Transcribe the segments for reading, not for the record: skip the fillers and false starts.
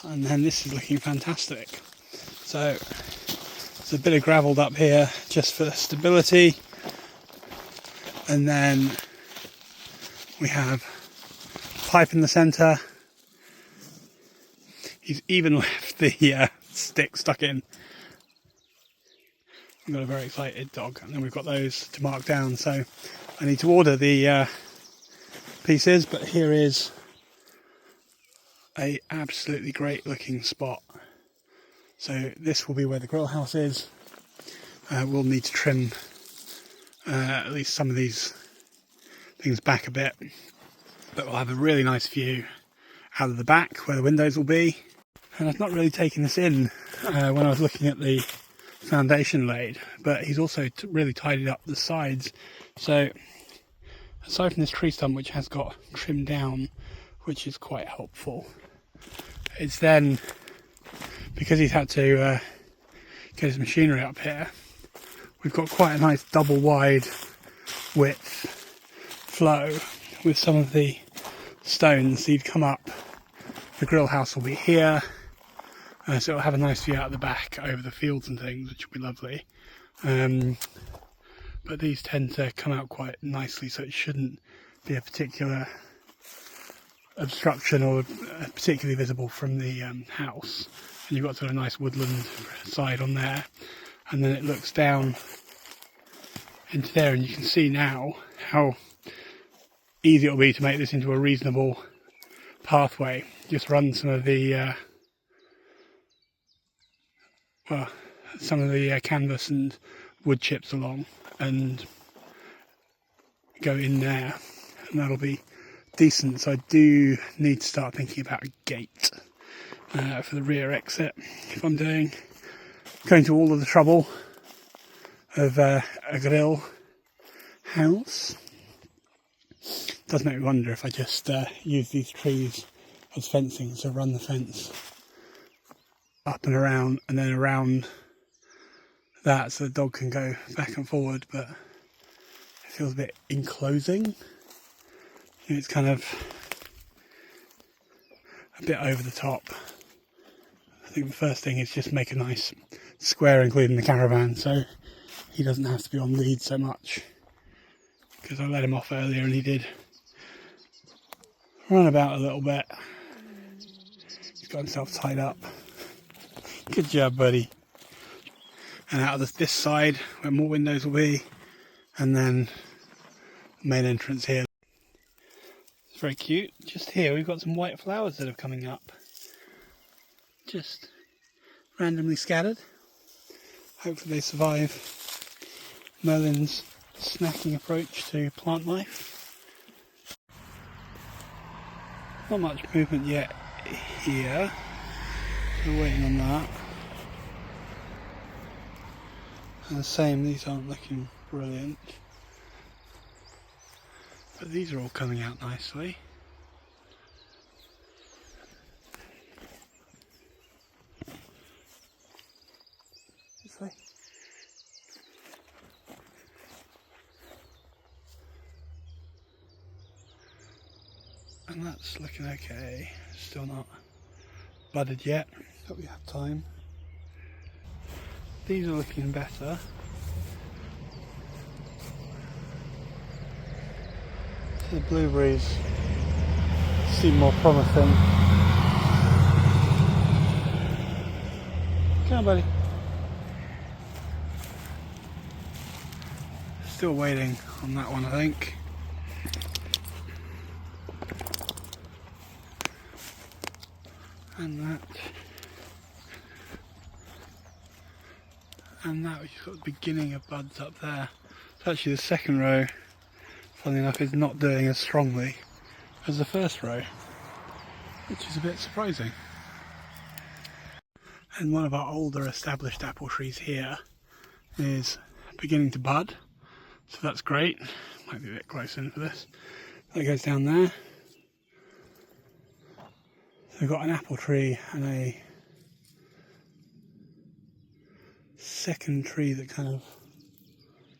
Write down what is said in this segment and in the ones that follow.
and then this is looking fantastic. So there's a bit of gravelled up here just for stability, and then we have pipe in the centre. He's even left the stick stuck in. I've got a very excited dog, and then we've got those to mark down, so I need to order the pieces, but here is a absolutely great looking spot. So this will be where the grill house is. We'll need to trim at least some of these things back a bit, but we'll have a really nice view out of the back where the windows will be. And I've not really taken this in when I was looking at the foundation laid, but he's also really tidied up the sides. So aside from this tree stump, which has got trimmed down, which is quite helpful, it's then, because he's had to get his machinery up here, we've got quite a nice double wide width flow with some of the stones. So you'd come up, the grill house will be here, so it'll have a nice view out the back over the fields and things, which will be lovely. But these tend to come out quite nicely, so it shouldn't be a particular obstruction or particularly visible from the house. And you've got sort of a nice woodland side on there, and then it looks down into there, and you can see now how easy it'll be to make this into a reasonable pathway. Just run some of the canvas and wood chips along and go in there, and that'll be decent. So I do need to start thinking about a gate for the rear exit if I'm going to all of the trouble of a grill house. Does make me wonder if I just use these trees as fencing, so run the fence up and around, and then around that so the dog can go back and forward, but it feels a bit enclosing. It's kind of a bit over the top. I think the first thing is just make a nice square, including the caravan, so he doesn't have to be on lead so much, because I let him off earlier and he did run about a little bit. He's got himself tied up. Good job, buddy. And out of this side where more windows will be, and then the main entrance here. It's very cute. Just here we've got some white flowers that are coming up, just randomly scattered. Hopefully they survive Merlin's snacking approach to plant life. Not much movement yet here, we're waiting on that. And the same, these aren't looking brilliant, but these are all coming out nicely. This way. And that's looking okay. Still not budded yet, but we have time. These are looking better. The blueberries seem more promising. Come on, buddy. Still waiting on that one, I think. And that. And that, which has got the beginning of buds up there. So actually the second row, funnily enough, is not doing as strongly as the first row, which is a bit surprising. And one of our older established apple trees here is beginning to bud, so that's great. Might be a bit close in for this. That goes down there. So we've got an apple tree and a second tree that kind of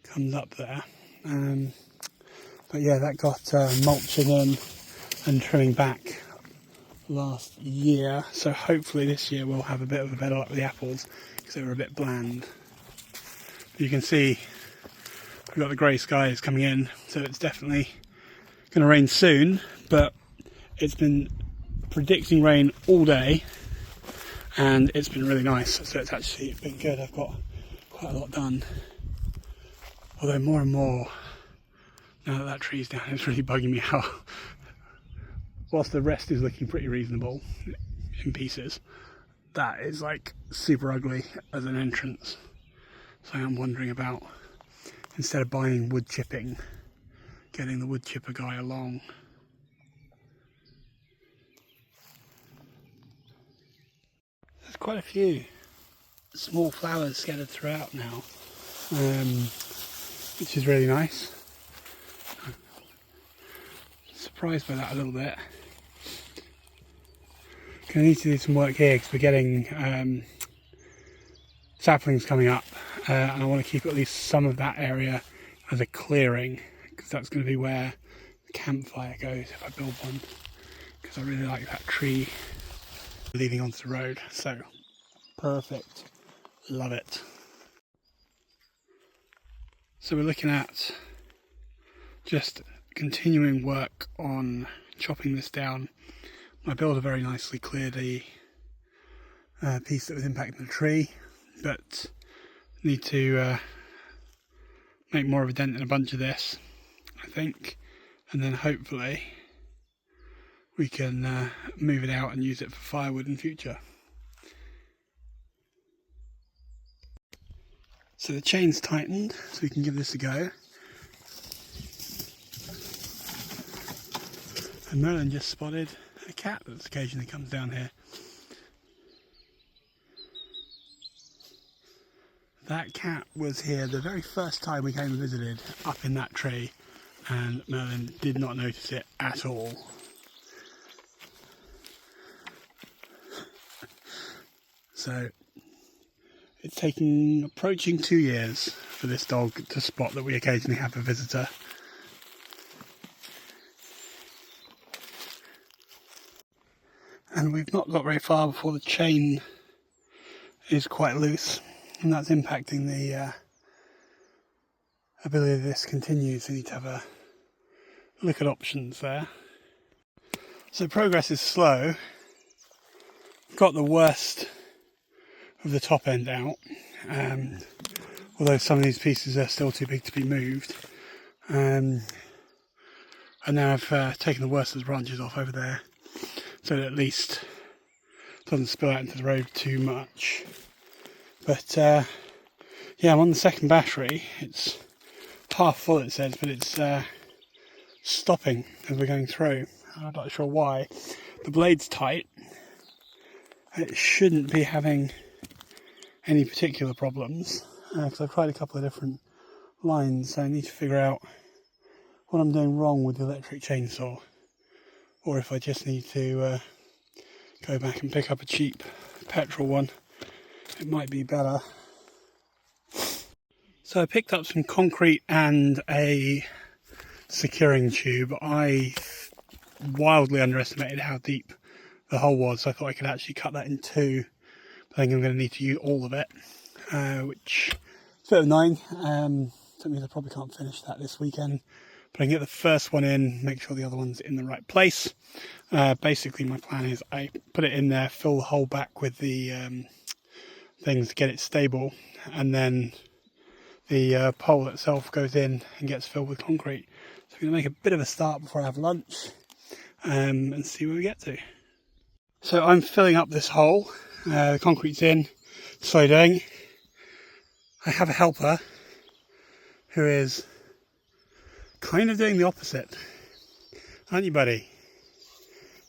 comes up there. But yeah, that got mulching in and trimming back last year, so hopefully this year we'll have a bit of a better luck with the apples because they were a bit bland. You can see we've got the grey skies coming in, so it's definitely going to rain soon, but it's been predicting rain all day and it's been really nice, so it's actually been good. I've got quite a lot done, although more and more now that tree's down, it's really bugging me out. Whilst the rest is looking pretty reasonable in pieces, that is like super ugly as an entrance. So I'm wondering about, instead of buying wood chipping, getting the wood chipper guy along. There's quite a few small flowers scattered throughout now, which is really nice. Surprised by that a little bit. Gonna need to do some work here because we're getting saplings coming up, and I want to keep at least some of that area as a clearing, because that's going to be where the campfire goes if I build one, because I really like that tree leading onto the road. So perfect, love it. So we're looking at just continuing work on chopping this down. My builder very nicely cleared a piece that was impacting the tree, but need to make more of a dent in a bunch of this, I think, and then hopefully we can move it out and use it for firewood in future. So the chain's tightened, so we can give this a go. And Merlin just spotted a cat that occasionally comes down here. That cat was here the very first time we came and visited, up in that tree, and Merlin did not notice it at all. So it's approaching 2 years for this dog to spot that we occasionally have a visitor. And we've not got very far before the chain is quite loose, and that's impacting the ability this continues. So we need to have a look at options there. So progress is slow. Got the worst of the top end out, although some of these pieces are still too big to be moved. And now I've taken the worst of the branches off over there, so that at least it doesn't spill out into the road too much. But yeah, I'm on the second battery. It's half full, it says, but it's stopping as we're going through. I'm not sure why. The blade's tight. It shouldn't be having any particular problems, because I've tried a couple of different lines, so I need to figure out what I'm doing wrong with the electric chainsaw, or if I just need to go back and pick up a cheap petrol one. It might be better. So I picked up some concrete and a securing tube. I wildly underestimated how deep the hole was, so I thought I could actually cut that in two. But I think I'm going to need to use all of it, which is a bit annoying. That means I probably can't finish that this weekend. But I can get the first one in, make sure the other one's in the right place. Basically my plan is I put it in there, fill the hole back with the things to get it stable, and then the pole itself goes in and gets filled with concrete. So I'm going to make a bit of a start before I have lunch, and see where we get to. So I'm filling up this hole, the concrete's in, slowly doing. I have a helper who is kind of doing the opposite, aren't you, buddy?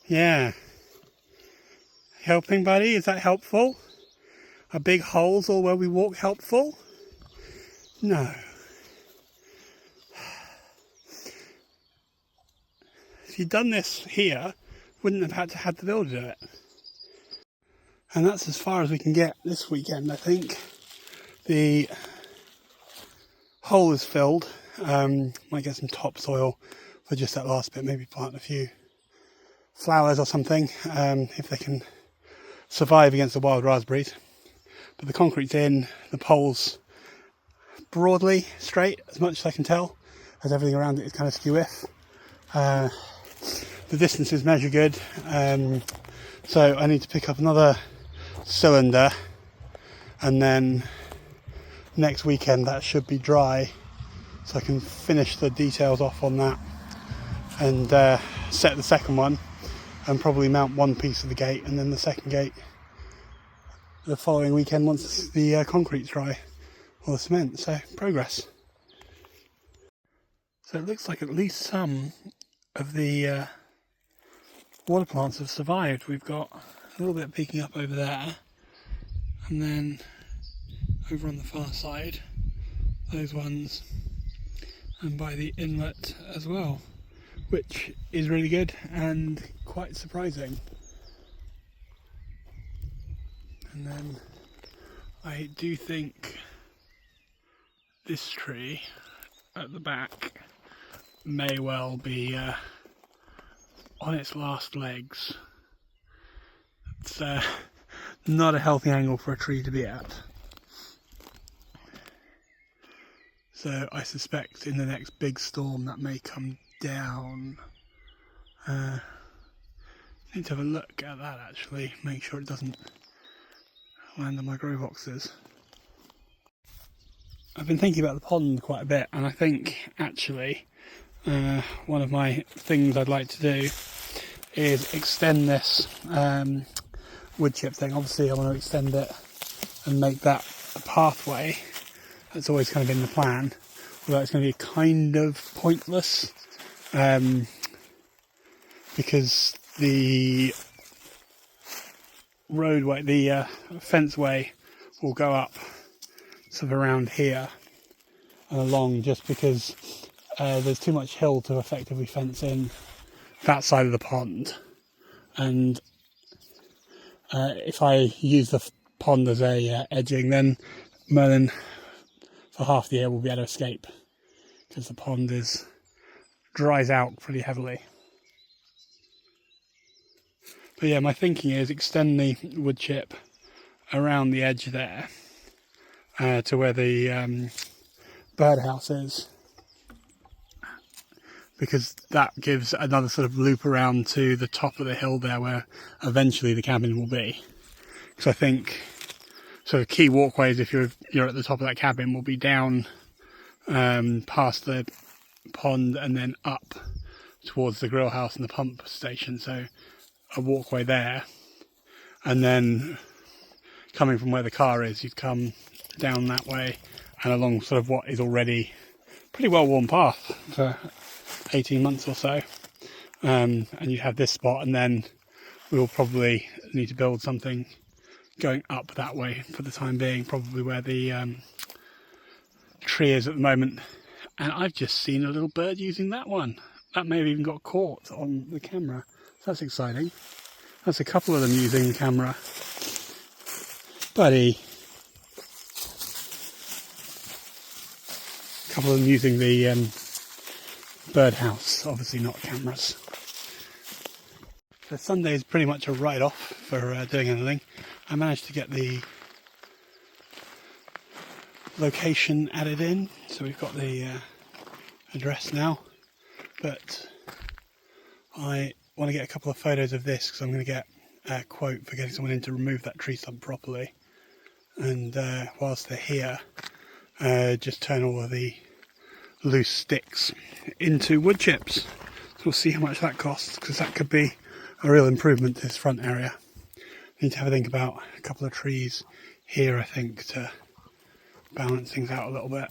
Yeah. Helping, buddy? Is that helpful? Are big holes all where we walk helpful? No. If you'd done this here, wouldn't have had to have the builder do it. And that's as far as we can get this weekend, I think. The hole is filled. Might get some topsoil for just that last bit, maybe plant a few flowers or something, if they can survive against the wild raspberries. But the concrete's in, the pole's broadly straight, as much as I can tell, as everything around it is kind of skew-if. The distances measure good, so I need to pick up another cylinder, and then next weekend that should be dry, so I can finish the details off on that and set the second one, and probably mount one piece of the gate and then the second gate the following weekend once the concrete's dry, or the cement. So progress. So it looks like at least some of the water plants have survived. We've got a little bit peeking up over there, and then over on the far side, those ones, and by the inlet as well, which is really good and quite surprising. And then I do think this tree at the back may well be on its last legs. It's not a healthy angle for a tree to be at. So I suspect in the next big storm that may come down. I need to have a look at that actually, make sure it doesn't land on my grow boxes. I've been thinking about the pond quite a bit, and I think actually one of my things I'd like to do is extend this wood chip thing. Obviously I want to extend it and make that a pathway. That's always kind of been the plan, although it's going to be kind of pointless because the roadway, the fenceway will go up sort of around here and along, just because there's too much hill to effectively fence in that side of the pond. And if I use the pond as a edging, then Merlin for half the year will be able to escape, because the pond dries out pretty heavily. But yeah, my thinking is extend the wood chip around the edge there to where the birdhouse is, because that gives another sort of loop around to the top of the hill there where eventually the cabin will be. Because I think sort of key walkways, if you're at the top of that cabin, will be down past the pond and then up towards the grill house and the pump station. So a walkway there, and then coming from where the car is, you'd come down that way and along sort of what is already pretty well worn path for 18 months or so, and you'd have this spot, and then we'll probably need to build something going up that way for the time being, probably where the tree is at the moment. And I've just seen a little bird using that one. That may have even got caught on the camera. That's exciting. That's a couple of them using the camera. Buddy. A couple of them using the birdhouse, obviously not cameras. So Sunday is pretty much a write-off for doing anything. I managed to get the location added in, so we've got the address now, but I want to get a couple of photos of this because I'm going to get a quote for getting someone in to remove that tree stump properly, and whilst they're here, just turn all of the loose sticks into wood chips. So we'll see how much that costs, because that could be a real improvement to this front area. Need to have a think about a couple of trees here, I think, to balance things out a little bit.